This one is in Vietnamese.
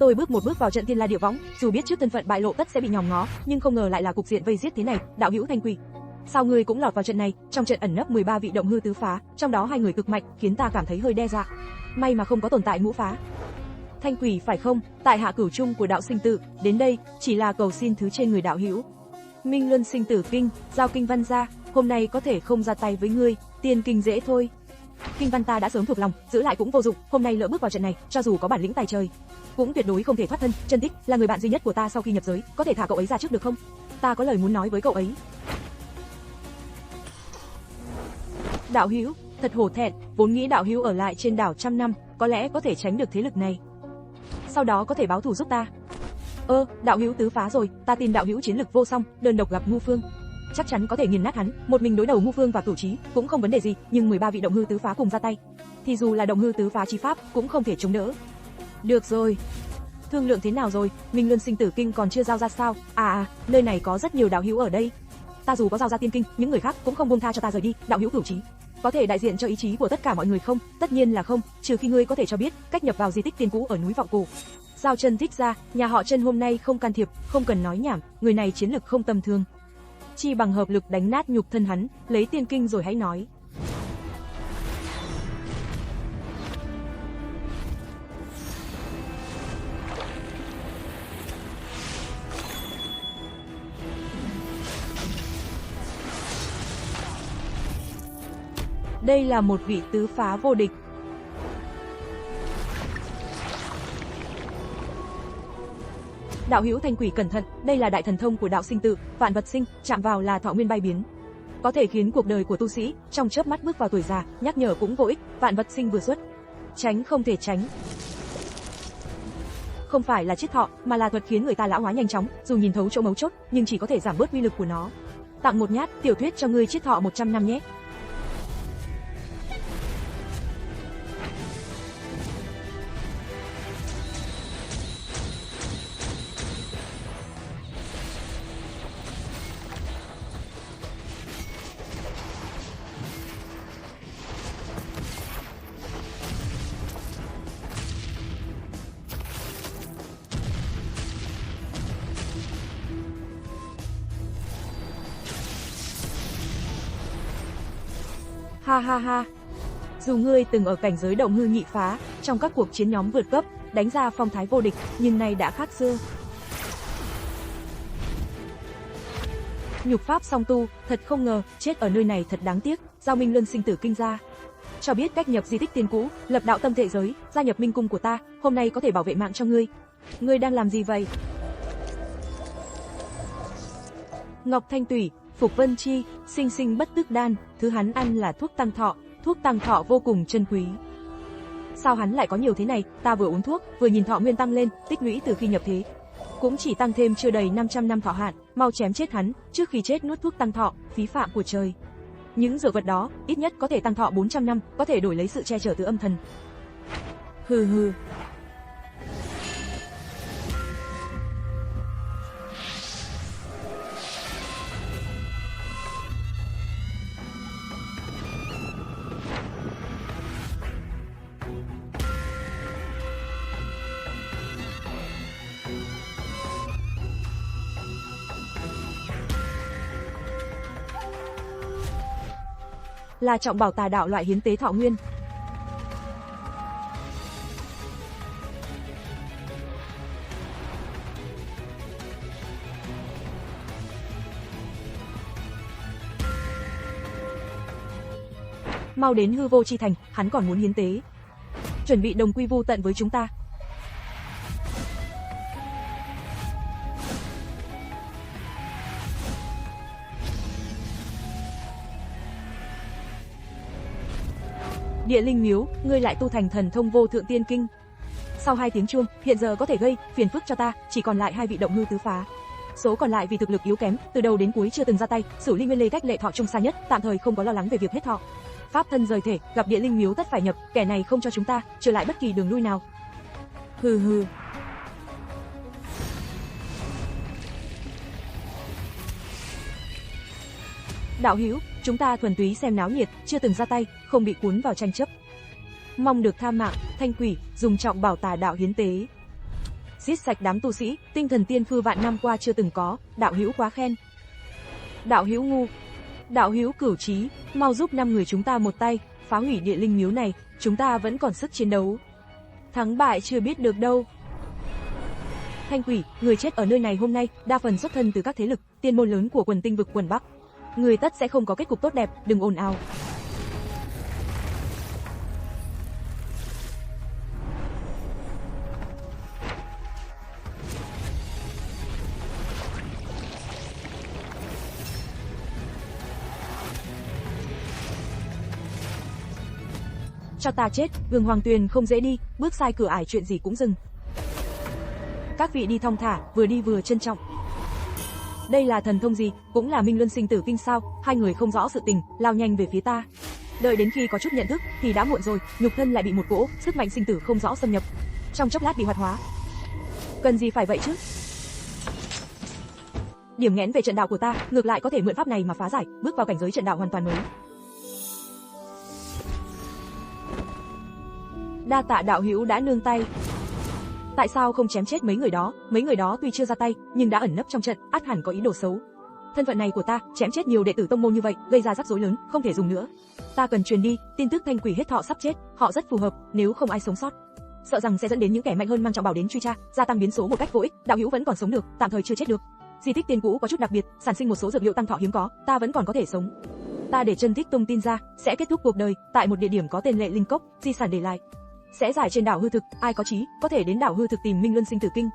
Tôi bước một bước vào trận Thiên La Địa Võng, dù biết trước thân phận bại lộ tất sẽ bị nhòm ngó, nhưng không ngờ lại là cục diện vây giết thế này. Đạo hữu Thanh Quỷ, sao ngươi cũng lọt vào trận này? Trong trận ẩn nấp 13 vị động hư tứ phá, trong đó 2 người cực mạnh, khiến ta cảm thấy hơi đe dọa. May mà không có tồn tại ngũ phá. Thanh Quỷ phải không? Tại hạ cửu trung của đạo sinh tử, đến đây chỉ là cầu xin thứ trên người đạo hữu. Minh Luân sinh tử kinh, giao kinh văn ra, hôm nay có thể không ra tay với ngươi, tiền kinh dễ thôi. Kinh văn ta đã sớm thuộc lòng, giữ lại cũng vô dụng, hôm nay lỡ bước vào trận này, cho dù có bản lĩnh tài trời, cũng tuyệt đối không thể thoát thân. Chân Tích là người bạn duy nhất của ta sau khi nhập giới, có thể thả cậu ấy ra trước được không? Ta có lời muốn nói với cậu ấy. Đạo hữu, thật hổ thẹn, vốn nghĩ đạo hữu ở lại trên đảo trăm năm, có lẽ có thể tránh được thế lực này. Sau đó có thể báo thù giúp ta. Đạo hữu tứ phá rồi, ta tin đạo hữu chiến lực vô song, đơn độc gặp Ngu Phương, chắc chắn có thể nghiền nát hắn. Một mình đối đầu Ngu Phương và Cửu Trí cũng không vấn đề gì, nhưng 13 vị động hư tứ phá cùng ra tay, thì dù là động hư tứ phá chi pháp cũng không thể chống đỡ. Được rồi, thương lượng thế nào rồi? Minh Luân sinh tử kinh còn chưa giao ra sao? Nơi này có rất nhiều đạo hữu ở đây. Ta dù có giao ra tiên kinh, những người khác cũng không buông tha cho ta rời đi. Đạo hữu Cửu Trí có thể đại diện cho ý chí của tất cả mọi người không? Tất nhiên là không, trừ khi ngươi có thể cho biết cách nhập vào di tích tiên cũ ở núi Vọng Cổ. Giao Chân Thích ra, nhà họ Chân hôm nay không can thiệp, không cần nói nhảm, người này chiến lực không tầm thường. Chi bằng hợp lực đánh nát nhục thân hắn, lấy tiên kinh rồi hãy nói. Đây là một vị tứ phá vô địch. Đạo hữu Thanh Quỷ cẩn thận, đây là đại thần thông của đạo sinh tử, vạn vật sinh, chạm vào là thọ nguyên bay biến, có thể khiến cuộc đời của tu sĩ trong chớp mắt bước vào tuổi già, nhắc nhở cũng vô ích. Vạn vật sinh vừa xuất, tránh không thể tránh. Không phải là chiết thọ, mà là thuật khiến người ta lão hóa nhanh chóng, dù nhìn thấu chỗ mấu chốt, nhưng chỉ có thể giảm bớt uy lực của nó. Tặng một nhát, tiểu thuyết cho ngươi chiết thọ 100 năm nhé. Ha ha ha. Dù ngươi từng ở cảnh giới động hư nhị phá, trong các cuộc chiến nhóm vượt cấp, đánh ra phong thái vô địch, nhưng nay đã khác xưa. Nhục pháp song tu, thật không ngờ, chết ở nơi này thật đáng tiếc. Giao Minh Luân sinh tử kinh ra, cho biết cách nhập di tích tiên cũ, lập đạo tâm thể giới, gia nhập minh cung của ta, hôm nay có thể bảo vệ mạng cho ngươi. Ngươi đang làm gì vậy? Ngọc Thanh Tủy, Phục Vân Chi, sinh sinh bất tức đan, thứ hắn ăn là thuốc tăng thọ vô cùng chân quý. Sao hắn lại có nhiều thế này? Ta vừa uống thuốc, vừa nhìn thọ nguyên tăng lên, tích lũy từ khi nhập thế, cũng chỉ tăng thêm chưa đầy 500 năm thọ hạn, mau chém chết hắn, trước khi chết nuốt thuốc tăng thọ, phí phạm của trời. Những dược vật đó, ít nhất có thể tăng thọ 400 năm, có thể đổi lấy sự che chở từ âm thần. Hừ hừ. Là trọng bảo tà đạo loại hiến tế thọ nguyên. Mau đến hư vô chi thành, hắn còn muốn hiến tế. Chuẩn bị đồng quy vu tận với chúng ta. Địa linh miếu, ngươi lại tu thành thần thông vô thượng tiên kinh. Sau 2 tiếng chuông, hiện giờ có thể gây phiền phức cho ta, chỉ còn lại 2 vị động hư tứ phá. Số còn lại vì thực lực yếu kém, từ đầu đến cuối chưa từng ra tay, Sử Ly Nguyên Lê cách Lệ Thọ Trung xa nhất, tạm thời không có lo lắng về việc hết thọ. Pháp thân rời thể, gặp địa linh miếu tất phải nhập, kẻ này không cho chúng ta trở lại bất kỳ đường lui nào. Hừ hừ. Đạo hữu, chúng ta thuần túy xem náo nhiệt, chưa từng ra tay, không bị cuốn vào tranh chấp. Mong được tha mạng, Thanh Quỷ, dùng trọng bảo tà đạo hiến tế. giết sạch đám tu sĩ, tinh thần tiên phư vạn năm qua chưa từng có, đạo hữu quá khen. Đạo hữu ngu. Đạo hữu cửu trí, mau giúp 5 người chúng ta một tay, phá hủy địa linh miếu này, chúng ta vẫn còn sức chiến đấu. Thắng bại chưa biết được đâu. Thanh quỷ, người chết ở nơi này hôm nay, đa phần xuất thân từ các thế lực, tiên môn lớn của quần tinh vực quần Bắc. Người tất sẽ không có kết cục tốt đẹp, đừng ồn ào. Cho ta chết, Vương Hoàng Tuyền không dễ đi, bước sai cửa ải chuyện gì cũng dừng. Các vị đi thong thả, vừa đi vừa trân trọng. Đây là thần thông gì, cũng là Minh Luân sinh tử kinh sao? Hai người không rõ sự tình, lao nhanh về phía ta. Đợi đến khi có chút nhận thức thì đã muộn rồi, nhục thân lại bị một cỗ sức mạnh sinh tử không rõ xâm nhập. Trong chốc lát bị hoạt hóa. Cần gì phải vậy chứ? Điểm nghẽn về trận đạo của ta, ngược lại có thể mượn pháp này mà phá giải, bước vào cảnh giới trận đạo hoàn toàn mới. Đa tạ đạo hữu đã nương tay. Tại sao không chém chết mấy người đó tuy chưa ra tay, nhưng đã ẩn nấp trong trận, ắt hẳn có ý đồ xấu. Thân phận này của ta, chém chết nhiều đệ tử tông môn như vậy, gây ra rắc rối lớn, không thể dùng nữa. Ta cần truyền đi, tin tức Thanh quỷ hết thọ sắp chết, họ rất phù hợp, nếu không ai sống sót, sợ rằng sẽ dẫn đến những kẻ mạnh hơn mang trọng bảo đến truy tra, gia tăng biến số một cách vô ích. Đạo hữu vẫn còn sống được, tạm thời chưa chết được. Di tích tiên cũ có chút đặc biệt, sản sinh một số dược liệu tăng thọ hiếm có, ta vẫn còn có thể sống. Ta để chân thích tung tin ra, sẽ kết thúc cuộc đời tại một địa điểm có tên Lệ Linh Cốc, di sản để lại sẽ giải trên đảo hư thực, ai có chí có thể đến đảo hư thực tìm Minh Luân sinh tử kinh.